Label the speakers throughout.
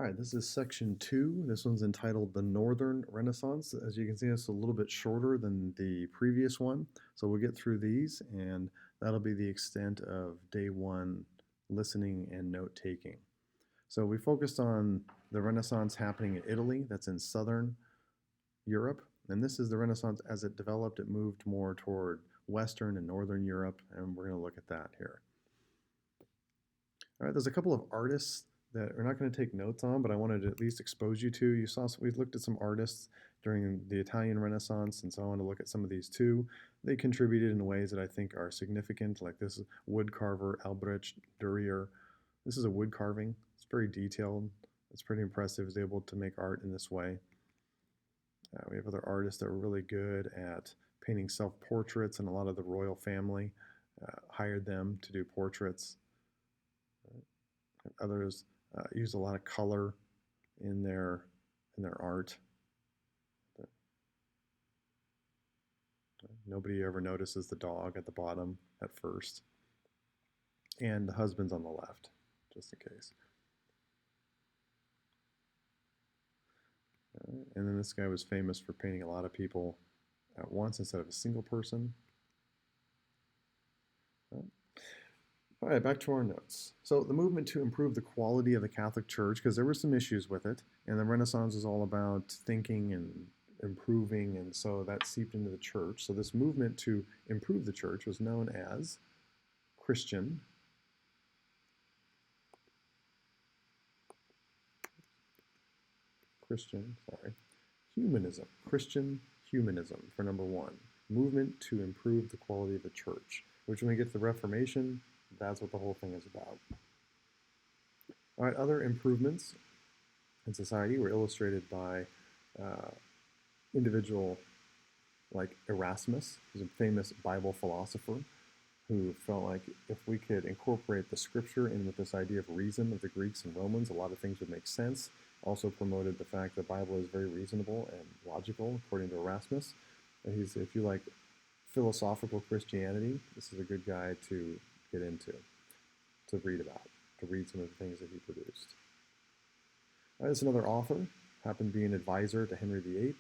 Speaker 1: right, this is section two. This one's entitled The Northern Renaissance. As you can see, it's a little bit shorter than the previous one. So we'll get through these, and that'll be the extent of day one listening and note taking. So we focused on the Renaissance happening in Italy, that's in southern Europe. And this is the Renaissance as it developed. It moved more toward Western and Northern Europe, and we're going to look at that here. All right, there's a couple of artists that we're not going to take notes on, but I wanted to at least expose you to. You saw we looked at some artists during the Italian Renaissance, and so I want to look at some of these too. They contributed in ways that I think are significant, like this wood carver Albrecht Dürer. This is a wood carving. It's very detailed. It's pretty impressive. He was able to make art in this way. We have other artists that were really good at painting self-portraits, and a lot of the royal family hired them to do portraits. Others use a lot of color in their art. Nobody ever notices the dog at the bottom at first, and the husband's on the left, just in case. And then this guy was famous for painting a lot of people at once instead of a single person. All right, back to our notes. So the movement to improve the quality of the Catholic Church, because there were some issues with it, and the Renaissance is all about thinking and improving, and so that seeped into the church. So this movement to improve the church was known as Christian humanism. Christian humanism for number one. Movement to improve the quality of the church, which when we get to the Reformation, that's what the whole thing is about. All right, other improvements in society were illustrated by individual like Erasmus, who's a famous Bible philosopher, who felt like if we could incorporate the scripture in with this idea of reason of the Greeks and Romans, a lot of things would make sense. Also promoted the fact that the Bible is very reasonable and logical, according to Erasmus. And if you like philosophical Christianity, this is a good guy to get into, to read about, to read some of the things that he produced. All right, this is another author, happened to be an advisor to Henry VIII,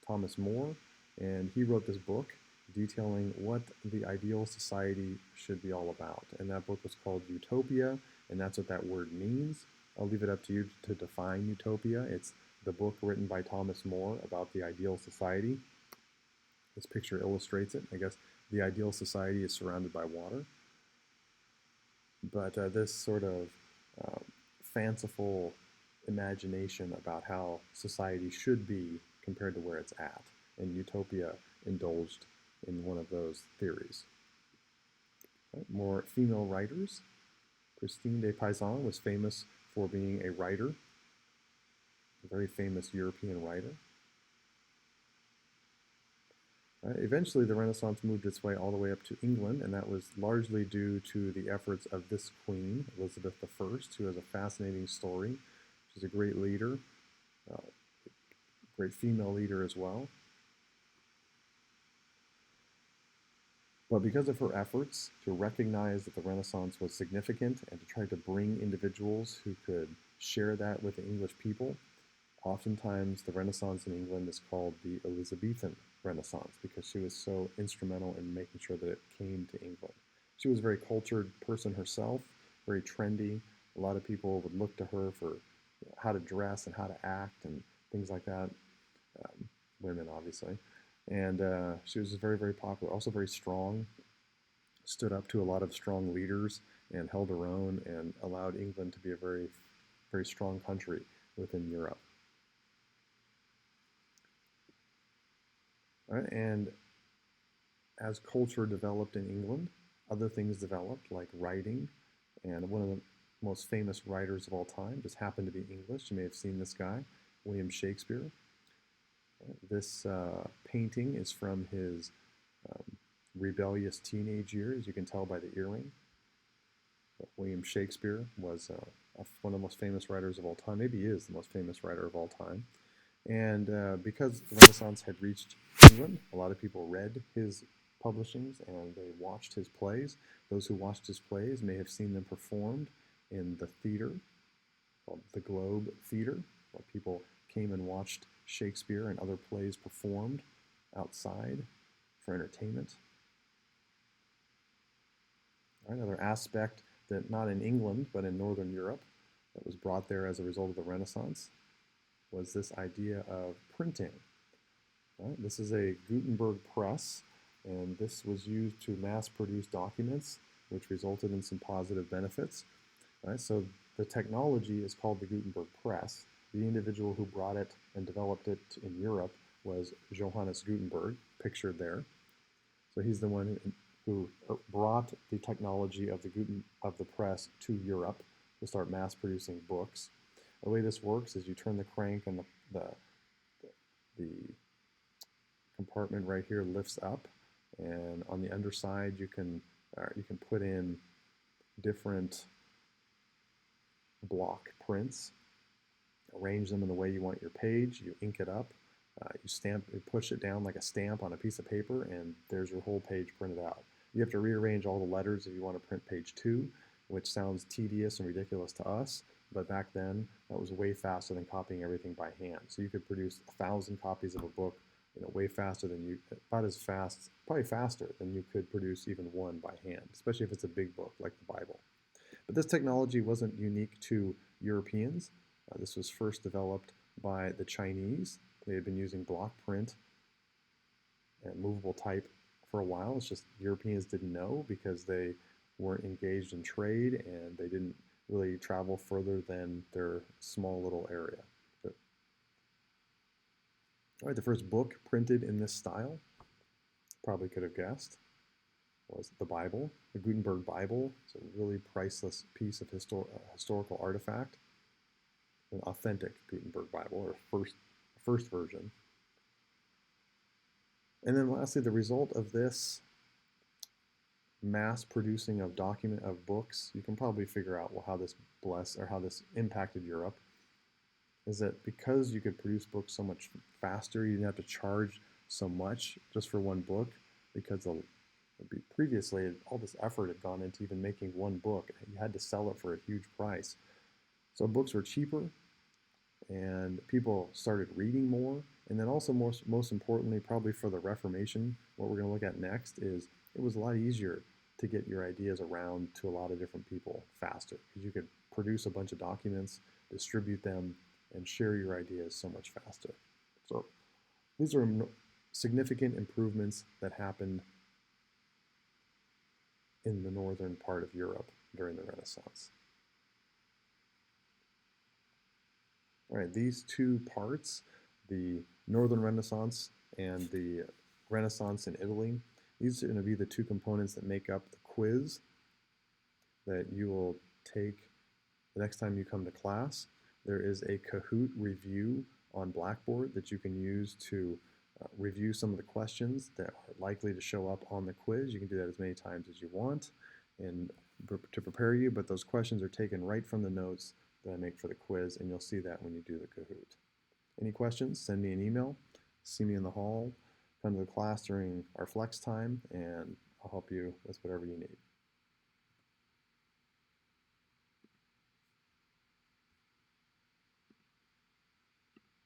Speaker 1: Thomas More, and he wrote this book detailing what the ideal society should be all about. And that book was called Utopia, and that's what that word means. I'll leave it up to you to define utopia. It's the book written by Thomas More about the ideal society. This picture illustrates it. I guess the ideal society is surrounded by water. But this sort of fanciful imagination about how society should be compared to where it's at. And Utopia indulged in one of those theories. Right, more female writers. Christine de Pizan was famous for being a writer, a very famous European writer. Eventually, the Renaissance moved its way all the way up to England, and that was largely due to the efforts of this queen, Elizabeth I, who has a fascinating story. She's a great leader, great female leader as well. But because of her efforts to recognize that the Renaissance was significant and to try to bring individuals who could share that with the English people, oftentimes the Renaissance in England is called the Elizabethan Renaissance because she was so instrumental in making sure that it came to England. She was a very cultured person herself, very trendy. A lot of people would look to her for how to dress and how to act and things like that. Women, obviously. And she was very, very popular, also very strong, stood up to a lot of strong leaders and held her own and allowed England to be a very, very strong country within Europe. Right? And as culture developed in England, other things developed like writing, and one of the most famous writers of all time just happened to be English. You may have seen this guy, William Shakespeare. This painting is from his rebellious teenage years. You can tell by the earring. But William Shakespeare was one of the most famous writers of all time. Maybe he is the most famous writer of all time. And because the Renaissance had reached England, a lot of people read his publishings and they watched his plays. Those who watched his plays may have seen them performed in the theater called the Globe Theater, where people came and watched Shakespeare and other plays performed outside for entertainment. Another aspect that not in England but in Northern Europe that was brought there as a result of the Renaissance was this idea of printing. Right? This is a Gutenberg press, and this was used to mass produce documents, which resulted in some positive benefits. Right? So the technology is called the Gutenberg press. The individual who brought it and developed it in Europe was Johannes Gutenberg, pictured there. So he's the one who brought the technology of the press to Europe to start mass producing books. The way this works is you turn the crank and the compartment right here lifts up, and on the underside you can put in different block prints, arrange them in the way you want your page, you ink it up, you push it down like a stamp on a piece of paper, and there's your whole page printed out. You have to rearrange all the letters if you want to print page 2, which sounds tedious and ridiculous to us, but back then that was way faster than copying everything by hand. So you could produce 1,000 copies of a book, way faster than about as fast, probably faster than you could produce even one by hand, especially if it's a big book like the Bible. But this technology wasn't unique to Europeans. This was first developed by the Chinese. They had been using block print and movable type for a while. It's just Europeans didn't know because they weren't engaged in trade and they didn't really travel further than their small little area. All right, the first book printed in this style, probably could have guessed, was the Bible. The Gutenberg Bible. It's a really priceless piece of historical artifact. An authentic Gutenberg Bible, or first version. And then lastly, the result of this mass producing of books, you can probably figure out how this impacted Europe, is that because you could produce books so much faster, you didn't have to charge so much just for one book, because previously all this effort had gone into even making one book. You had to sell it for a huge price. So books were cheaper, and people started reading more. And then also most importantly, probably for the Reformation, what we're going to look at next is it was a lot easier to get your ideas around to a lot of different people faster, because you could produce a bunch of documents, distribute them, and share your ideas so much faster. So these are significant improvements that happened in the northern part of Europe during the Renaissance. All right, these two parts, the Northern Renaissance and the Renaissance in Italy, these are going to be the two components that make up the quiz that you will take the next time you come to class. There is a Kahoot review on Blackboard that you can use to review some of the questions that are likely to show up on the quiz. You can do that as many times as you want and to prepare you, but those questions are taken right from the notes that I make for the quiz, and you'll see that when you do the Kahoot. Any questions, send me an email, see me in the hall, come to the class during our flex time, and I'll help you with whatever you need.